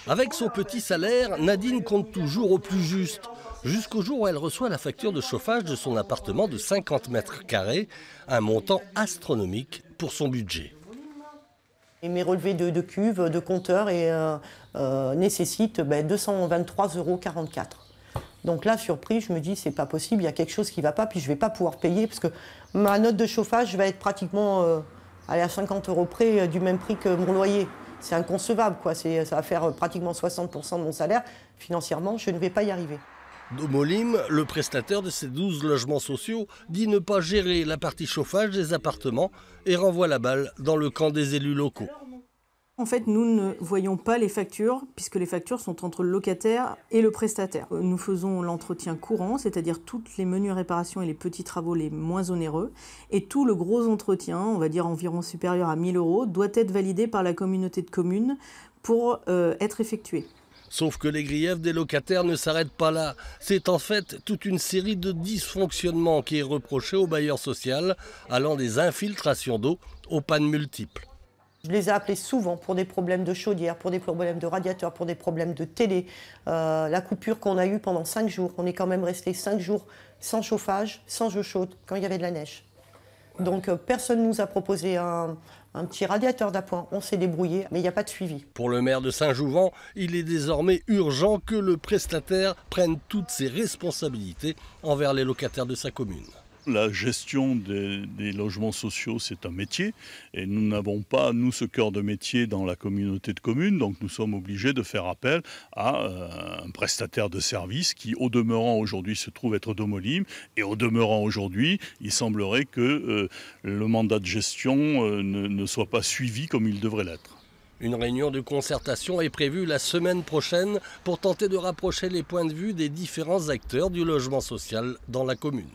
Avec son petit salaire, Nadine compte toujours au plus juste. Jusqu'au jour où elle reçoit la facture de chauffage de son appartement de 50 mètres carrés, un montant astronomique pour son budget. Et mes relevés de cuve, de compteur nécessitent 223,44 €. Donc là, surpris, je me dis, c'est pas possible, il y a quelque chose qui ne va pas, puis je ne vais pas pouvoir payer, parce que ma note de chauffage va être pratiquement à 50 € près du même prix que mon loyer. C'est inconcevable, quoi. Ça va faire pratiquement 60% de mon salaire. Financièrement, je ne vais pas y arriver. Domolim, le prestataire de ces 12 logements sociaux, dit ne pas gérer la partie chauffage des appartements et renvoie la balle dans le camp des élus locaux. En fait, nous ne voyons pas les factures, puisque les factures sont entre le locataire et le prestataire. Nous faisons l'entretien courant, c'est-à-dire toutes les menues réparations et les petits travaux les moins onéreux. Et tout le gros entretien, on va dire environ supérieur à 1 000 €, doit être validé par la communauté de communes pour être effectué. Sauf que les griefs des locataires ne s'arrêtent pas là. C'est en fait toute une série de dysfonctionnements qui est reprochée au bailleur social, allant des infiltrations d'eau aux pannes multiples. Je les ai appelés souvent pour des problèmes de chaudière, pour des problèmes de radiateur, pour des problèmes de télé. La coupure qu'on a eue pendant 5 jours, on est quand même resté 5 jours sans chauffage, sans eau chaude, quand il y avait de la neige. Donc personne ne nous a proposé un petit radiateur d'appoint, on s'est débrouillé, mais il n'y a pas de suivi. Pour le maire de Saint-Jouvent, il est désormais urgent que le prestataire prenne toutes ses responsabilités envers les locataires de sa commune. La gestion des logements sociaux, c'est un métier et nous n'avons pas, nous, ce cœur de métier dans la communauté de communes. Donc nous sommes obligés de faire appel à un prestataire de service qui, au demeurant aujourd'hui, se trouve être Domolim. Et au demeurant aujourd'hui, il semblerait que le mandat de gestion ne soit pas suivi comme il devrait l'être. Une réunion de concertation est prévue la semaine prochaine pour tenter de rapprocher les points de vue des différents acteurs du logement social dans la commune.